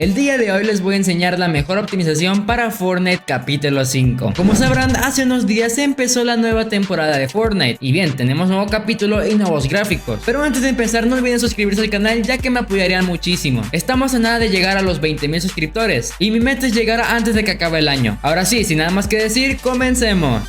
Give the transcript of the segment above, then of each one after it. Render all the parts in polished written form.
El día de hoy les voy a enseñar la mejor optimización para Fortnite capítulo 5. Como sabrán, hace unos días empezó la nueva temporada de Fortnite. Y bien, tenemos nuevo capítulo y nuevos gráficos. Pero antes de empezar, no olviden suscribirse al canal, ya que me apoyarían muchísimo. Estamos a nada de llegar a los 20,000 suscriptores. Y mi meta es llegar antes de que acabe el año. Ahora sí, sin nada más que decir, comencemos.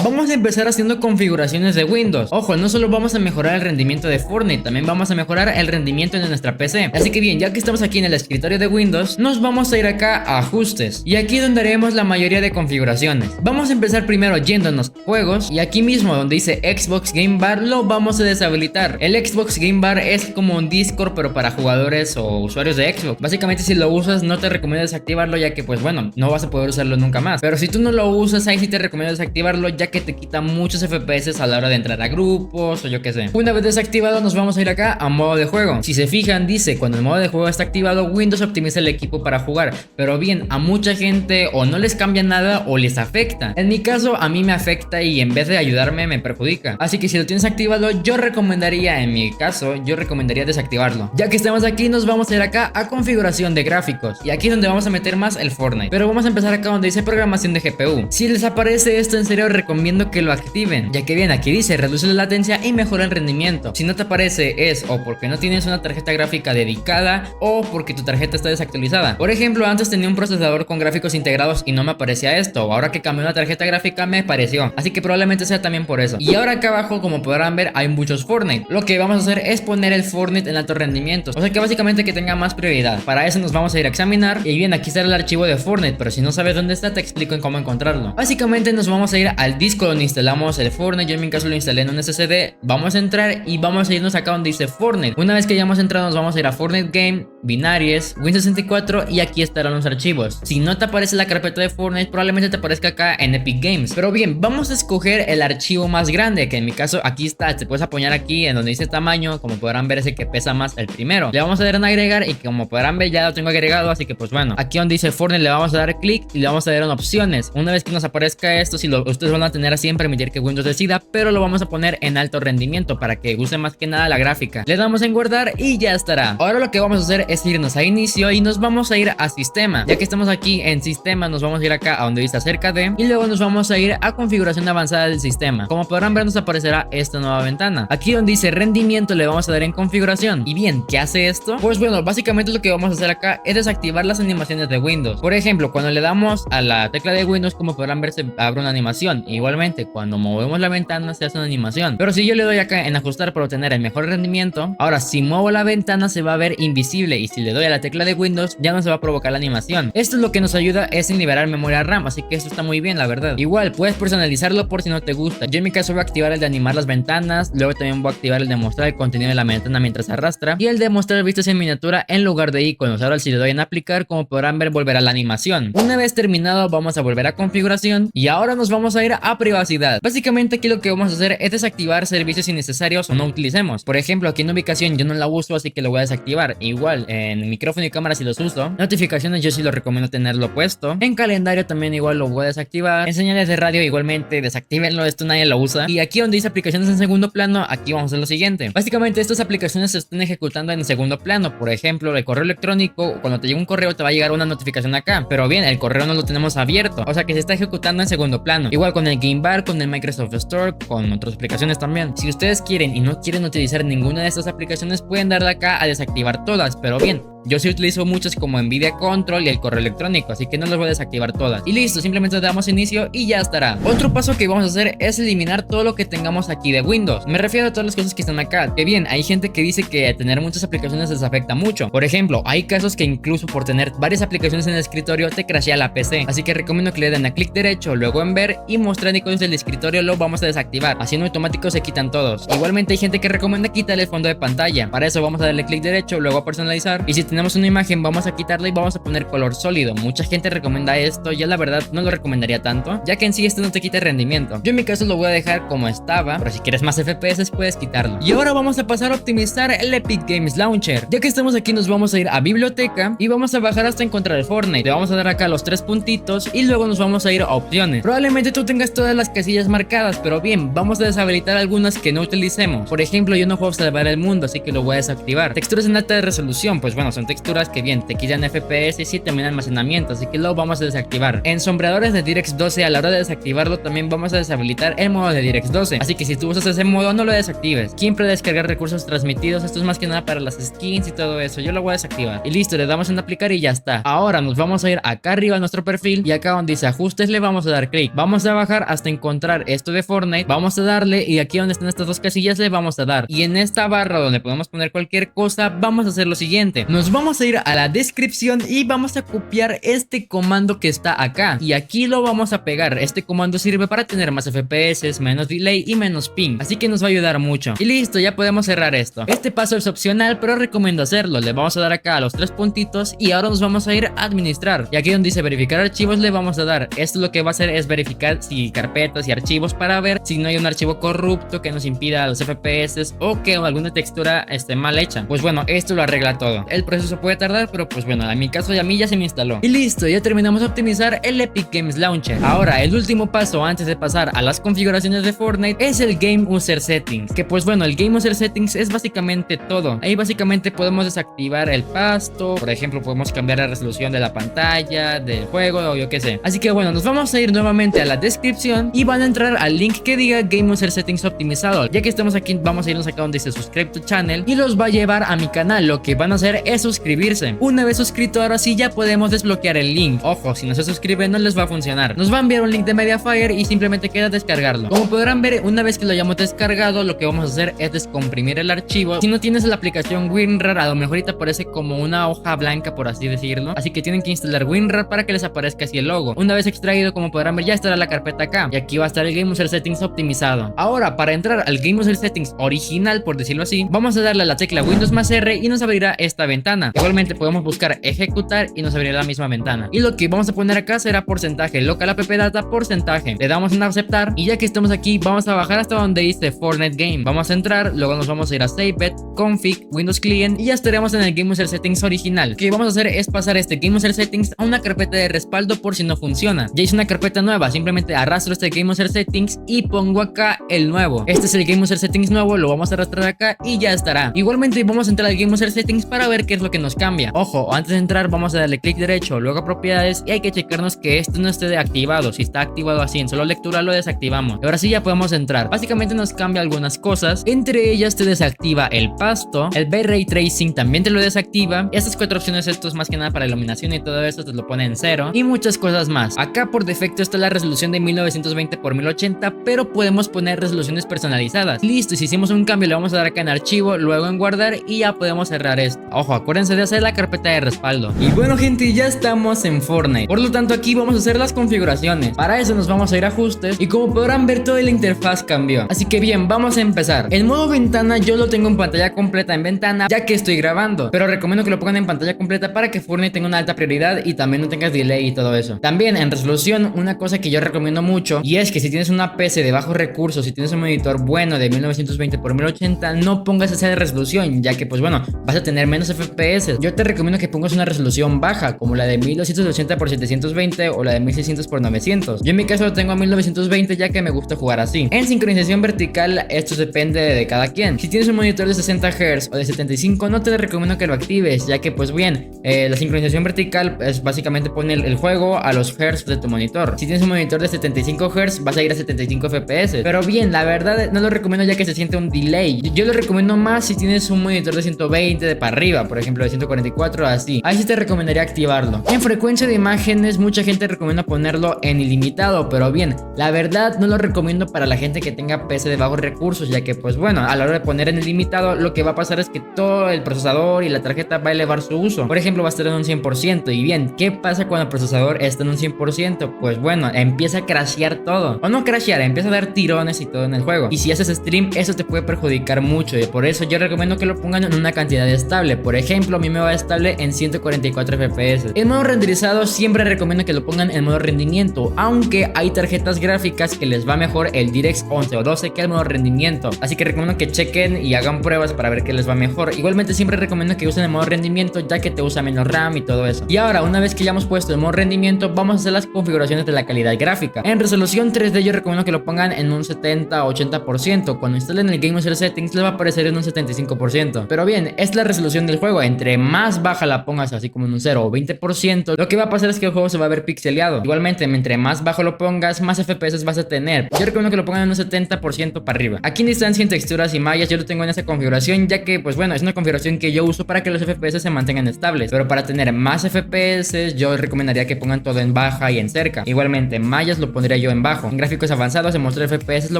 Vamos a empezar haciendo configuraciones de Windows. Ojo, no solo vamos a mejorar el rendimiento de Fortnite, también vamos a mejorar el rendimiento de nuestra PC. Así que bien, ya que estamos aquí en el escritorio de Windows, nos vamos a ir acá a ajustes. Y aquí donde haremos la mayoría de configuraciones. Vamos a empezar primero yéndonos a juegos. Y aquí mismo donde dice Xbox Game Bar lo vamos a deshabilitar. El Xbox Game Bar es como un Discord pero para jugadores o usuarios de Xbox. Básicamente si lo usas no te recomiendo desactivarlo, ya que pues bueno, no vas a poder usarlo nunca más. Pero si tú no lo usas, ahí sí te recomiendo desactivarlo, ya que te quita muchos FPS a la hora de entrar a grupos o yo qué sé. Una vez desactivado nos vamos a ir acá a modo de juego. Si se fijan dice cuando el modo de juego está activado, Windows optimiza el equipo para jugar. Pero bien, a mucha gente o no les cambia nada o les afecta. En mi caso a mí me afecta y en vez de ayudarme me perjudica. Así que si lo tienes activado yo recomendaría, en mi caso yo recomendaría desactivarlo. Ya que estamos aquí nos vamos a ir acá a configuración de gráficos. Y aquí es donde vamos a meter más el Fortnite. Pero vamos a empezar acá donde dice programación de GPU. Si les aparece esto, en serio recomiendo que lo activen, ya que bien, aquí dice reduce la latencia y mejora el rendimiento. Si no te aparece es o porque no tienes una tarjeta gráfica dedicada o porque tu tarjeta está desactualizada. Por ejemplo, antes tenía un procesador con gráficos integrados y no me aparecía esto, ahora que cambié la tarjeta gráfica me apareció, así que probablemente sea también por eso. Y ahora acá abajo, como podrán ver, hay muchos Fortnite. Lo que vamos a hacer es poner el Fortnite en alto rendimiento, o sea que básicamente que tenga más prioridad. Para eso nos vamos a ir a examinar y bien, aquí está el archivo de Fortnite, pero si no sabes dónde está te explico en cómo encontrarlo. Básicamente nos vamos a ir al disco donde instalamos el Fortnite. Yo en mi caso lo instalé en un SSD. Vamos a entrar y vamos a irnos acá donde dice Fortnite. Una vez que hayamos entrado nos vamos a ir a Fortnite Game, Binaries, Win64 y aquí estarán los archivos. Si no te aparece la carpeta de Fortnite probablemente te aparezca acá en Epic Games. Pero bien, vamos a escoger el archivo más grande, que en mi caso aquí está. Te puedes apoyar aquí en donde dice tamaño. Como podrán ver, ese que pesa más, el primero. Le vamos a dar en agregar y como podrán ver ya lo tengo agregado, así que pues bueno, aquí donde dice Fortnite le vamos a dar clic y le vamos a dar en opciones. Una vez que nos aparezca esto, si ustedes van a tener así en permitir que Windows decida, pero lo vamos a poner en alto rendimiento para que use más que nada la gráfica. Le damos en guardar y ya estará. Ahora lo que vamos a hacer es irnos a inicio y nos vamos a ir a sistema. Ya que estamos aquí en sistema, nos vamos a ir acá a donde dice acerca de y luego nos vamos a ir a configuración avanzada del sistema. Como podrán ver nos aparecerá esta nueva ventana. Aquí donde dice rendimiento le vamos a dar en configuración. Y bien, ¿qué hace esto? Pues bueno, básicamente lo que vamos a hacer acá es desactivar las animaciones de Windows. Por ejemplo, cuando le damos a la tecla de Windows, como podrán ver se abre una animación. Igualmente cuando movemos la ventana se hace una animación. Pero si yo le doy acá en ajustar para obtener el mejor rendimiento, ahora si muevo la ventana se va a ver invisible y si le doy a la tecla de Windows ya no se va a provocar la animación. Esto es lo que nos ayuda es en liberar memoria RAM, así que esto está muy bien, la verdad. Igual puedes personalizarlo por si no te gusta. Yo en mi caso voy a activar el de animar las ventanas, luego también voy a activar el de mostrar el contenido de la ventana mientras arrastra y el de mostrar vistas en miniatura en lugar de iconos. Ahora si le doy en aplicar, como podrán ver volverá la animación. Una vez terminado vamos a volver a configuración y ahora nos vamos a ir a privacidad. Básicamente aquí lo que vamos a hacer es desactivar servicios innecesarios o no utilicemos. Por ejemplo, aquí en ubicación yo no la uso, así que lo voy a desactivar. Igual en micrófono y cámara si los uso. Notificaciones yo sí lo recomiendo tenerlo puesto. En calendario también igual lo voy a desactivar. En señales de radio igualmente desactívenlo, esto nadie lo usa. Y aquí donde dice aplicaciones en segundo plano, aquí vamos a hacer lo siguiente. Básicamente estas aplicaciones se están ejecutando en segundo plano. Por ejemplo, el correo electrónico, cuando te llega un correo te va a llegar una notificación acá. Pero bien, el correo no lo tenemos abierto, o sea que se está ejecutando en segundo plano. Igual con el Game Bar, con el Microsoft Store, con otras aplicaciones también. Si ustedes quieren y no quieren utilizar ninguna de estas aplicaciones pueden darle acá a desactivar todas, pero bien, yo sí utilizo muchas como Nvidia Control y el correo electrónico, así que no las voy a desactivar todas. Y listo, simplemente damos inicio y ya estará. Otro paso que vamos a hacer es eliminar todo lo que tengamos aquí de Windows. Me refiero a todas las cosas que están acá. Que bien, hay gente que dice que tener muchas aplicaciones les afecta mucho. Por ejemplo, hay casos que incluso por tener varias aplicaciones en el escritorio te crashea la PC. Así que recomiendo que le den a clic derecho, luego en ver y mostrar iconos del escritorio lo vamos a desactivar. Así en automático se quitan todos. Igualmente hay gente que recomienda quitar el fondo de pantalla. Para eso vamos a darle clic derecho, luego a personalizar. Y si tenemos una imagen, vamos a quitarla y vamos a poner color sólido. Mucha gente recomienda esto, yo la verdad no lo recomendaría tanto, ya que en sí esto no te quita rendimiento. Yo en mi caso lo voy a dejar como estaba, pero si quieres más FPS puedes quitarlo. Y ahora vamos a pasar a optimizar el Epic Games Launcher. Ya que estamos aquí nos vamos a ir a biblioteca y vamos a bajar hasta encontrar el Fortnite. Le vamos a dar acá los 3 puntitos y luego nos vamos a ir a opciones. Probablemente tú tengas todas las casillas marcadas, pero bien, vamos a deshabilitar algunas que no utilicemos. Por ejemplo, yo no puedo observar el mundo, así que lo voy a desactivar. Texturas en alta resolución, pues bueno, son texturas que bien, te quitan FPS y también almacenamiento, así que lo vamos a desactivar. En sombreadores de DirectX 12, a la hora de desactivarlo también vamos a deshabilitar el modo de DirectX 12, así que si tú usas ese modo no lo desactives. Siempre descargar recursos transmitidos, esto es más que nada para las skins y todo eso, yo lo voy a desactivar. Y listo, le damos en aplicar y ya está. Ahora nos vamos a ir acá arriba a nuestro perfil y acá donde dice ajustes le vamos a dar clic. Vamos a bajar hasta encontrar esto de Fortnite, vamos a darle y aquí donde están estas dos casillas le vamos a dar. Y en esta barra donde podemos poner cualquier cosa, vamos a hacer lo siguiente. Nos vamos a ir a la descripción y vamos a copiar este comando que está acá. Y aquí lo vamos a pegar. Este comando sirve para tener más FPS, menos delay y menos ping. Así que nos va a ayudar mucho. Y listo, ya podemos cerrar esto. Este paso es opcional, pero recomiendo hacerlo. Le vamos a dar acá a los 3 puntitos y ahora nos vamos a ir a administrar. Y aquí donde dice verificar archivos le vamos a dar. Esto lo que va a hacer es verificar si carpetas y archivos para ver si no hay un archivo corrupto que nos impida los FPS o que alguna textura esté mal hecha. Pues bueno, esto lo arregla todo. El proceso puede tardar, pero pues bueno, en mi caso a mí ya se me instaló. Y listo, ya terminamos de optimizar el Epic Games Launcher. Ahora, el último paso antes de pasar a las configuraciones de Fortnite es el Game User Settings. Que pues bueno, el Game User Settings es básicamente todo. Ahí básicamente podemos desactivar el pasto, por ejemplo, podemos cambiar la resolución de la pantalla, del juego o yo qué sé. Así que bueno, nos vamos a ir nuevamente a la descripción y van a entrar al link que diga Game User Settings optimizado. Ya que estamos aquí, vamos a irnos acá donde dice subscribe to channel y los va a llevar a mi canal. Lo que van a hacer es suscribirse. Una vez suscrito, ahora sí ya podemos desbloquear el link. Ojo, si no se suscriben no les va a funcionar. Nos va a enviar un link de Mediafire y simplemente queda descargarlo. Como podrán ver, una vez que lo hayamos descargado, lo que vamos a hacer es descomprimir el archivo. Si no tienes la aplicación WinRAR, a lo mejor ahorita aparece como una hoja blanca, por así decirlo. Así que tienen que instalar WinRAR para que les aparezca así el logo. Una vez extraído, como podrán ver, ya estará la carpeta acá. Y aquí va a estar el Game User Settings optimizado. Ahora, para entrar al Game User Settings original, por decirlo así, vamos a darle a la tecla Windows más R y nos abrirá esta ventana. Igualmente podemos buscar ejecutar y nos abrirá la misma ventana. Y lo que vamos a poner acá será porcentaje, local app data porcentaje. Le damos en aceptar y ya que estamos aquí vamos a bajar hasta donde dice Fortnite Game. Vamos a entrar, luego nos vamos a ir a SaveBet, Config, Windows Client y ya estaremos en el Game User Settings original. Lo que vamos a hacer es pasar este Game User Settings a una carpeta de respaldo por si no funciona. Ya hice una carpeta nueva, simplemente arrastro este Game User Settings y pongo acá el nuevo. Este es el Game User Settings nuevo, lo vamos a arrastrar acá y ya estará. Igualmente vamos a entrar al Game User Settings para ver qué es lo que nos cambia. Ojo, antes de entrar vamos a darle clic derecho, luego a propiedades y hay que checarnos que esto no esté activado. Si está activado así en solo lectura lo desactivamos. Ahora sí ya podemos entrar. Básicamente nos cambia algunas cosas, entre ellas te desactiva el pasto, el Ray Tracing también te lo desactiva. Estas 4 opciones, esto es más que nada para iluminación y todo eso te lo pone en 0 y muchas cosas más. Acá por defecto está la resolución de 1920 x 1080, pero podemos poner resoluciones personalizadas. Listo, y si hicimos un cambio le vamos a dar acá en archivo, luego en guardar y ya podemos cerrar esto. Ojo, acuérdense de hacer la carpeta de respaldo. Y bueno gente, ya estamos en Fortnite, por lo tanto aquí vamos a hacer las configuraciones. Para eso nos vamos a ir a ajustes y como podrán ver toda la interfaz cambió. Así que bien, vamos a empezar. En modo ventana yo lo tengo en pantalla completa en ventana ya que estoy grabando, pero recomiendo que lo pongan en pantalla completa para que Fortnite tenga una alta prioridad y también no tengas delay y todo eso. También en resolución, una cosa que yo recomiendo mucho y es que si tienes una PC de bajos recursos, si tienes un monitor bueno de 1920 x 1080, no pongas esa resolución, ya que pues bueno, vas a tener menos FPS. Yo te recomiendo que pongas una resolución baja, como la de 1280 x 720 o la de 1600 x 900. Yo en mi caso lo tengo a 1920 ya que me gusta jugar así. En sincronización vertical, esto depende de cada quien. Si tienes un monitor de 60 Hz o de 75, no te recomiendo que lo actives, ya que pues bien, la sincronización vertical es básicamente poner el juego a los Hz de tu monitor. Si tienes un monitor de 75 Hz, vas a ir a 75 FPS. Pero bien, la verdad no lo recomiendo ya que se siente un delay. Yo lo recomiendo más si tienes un monitor de 120 de para arriba, por ejemplo de 144 así. Ahí sí te recomendaría activarlo. En frecuencia de imágenes, mucha gente recomienda ponerlo en ilimitado, pero bien, la verdad no lo recomiendo para la gente que tenga PC de bajos recursos, ya que pues bueno, a la hora de poner en ilimitado, lo que va a pasar es que todo el procesador y la tarjeta va a elevar su uso. Por ejemplo, va a estar en un 100%. Y bien, ¿qué pasa cuando el procesador está en un 100%? Pues bueno, empieza a crashear todo. O no crashear, empieza a dar tirones y todo en el juego. Y si haces stream, eso te puede perjudicar mucho. Y por eso yo recomiendo que lo pongan en una cantidad estable. Por ejemplo, ejemplo, a mí me va estable en 144 FPS. El modo renderizado siempre recomiendo que lo pongan en modo rendimiento, aunque hay tarjetas gráficas que les va mejor el DirectX 11 o 12 que el modo rendimiento, así que recomiendo que chequen y hagan pruebas para ver qué les va mejor. Igualmente siempre recomiendo que usen el modo rendimiento, ya que te usa menos RAM y todo eso. Y ahora, una vez que ya hemos puesto el modo rendimiento, vamos a hacer las configuraciones de la calidad gráfica. En resolución 3D yo recomiendo que lo pongan en un 70-80%. Cuando instalen el Game User Settings les va a aparecer en un 75%. Pero bien, esta es la resolución del juego. Entre más baja la pongas, así como en un 0 o 20%, lo que va a pasar es que el juego se va a ver pixeleado. Igualmente, entre más bajo lo pongas, más FPS vas a tener. Yo recomiendo que lo pongan en un 70% para arriba. Aquí en distancia, en texturas y mallas yo lo tengo en esa configuración, ya que pues bueno, es una configuración que yo uso para que los FPS se mantengan estables. Pero para tener más FPS yo recomendaría que pongan todo en baja y en cerca. Igualmente, mallas lo pondría yo en bajo. En gráficos avanzados, en mostrar FPS lo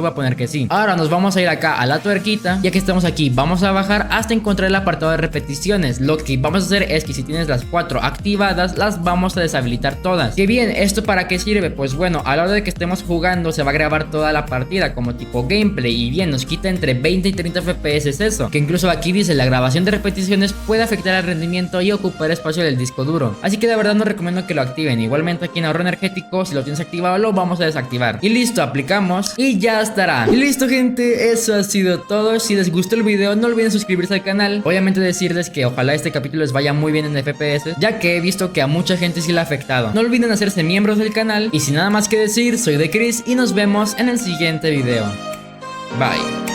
voy a poner que sí. Ahora nos vamos a ir acá a la tuerquita. Ya que estamos aquí, vamos a bajar hasta encontrar el apartado de repeticiones. Lo que vamos a hacer es que si tienes las 4 activadas, las vamos a deshabilitar todas. Que bien, ¿esto para qué sirve? Pues bueno, a la hora de que estemos jugando se va a grabar toda la partida como tipo gameplay, y bien, nos quita entre 20 y 30 FPS eso, que incluso aquí dice la grabación de repeticiones puede afectar al rendimiento y ocupar espacio del disco duro, así que de verdad no recomiendo que lo activen. Igualmente aquí en ahorro energético, si lo tienes activado lo vamos a desactivar y listo, aplicamos y ya estará. Y listo gente, eso ha sido todo. Si les gustó el video no olviden suscribirse al canal. Obviamente decirles que ojalá este capítulo les vaya muy bien en FPS, ya que he visto que a mucha gente sí le ha afectado. No olviden hacerse miembros del canal y sin nada más que decir, soy de Chris y nos vemos en el siguiente video. Bye.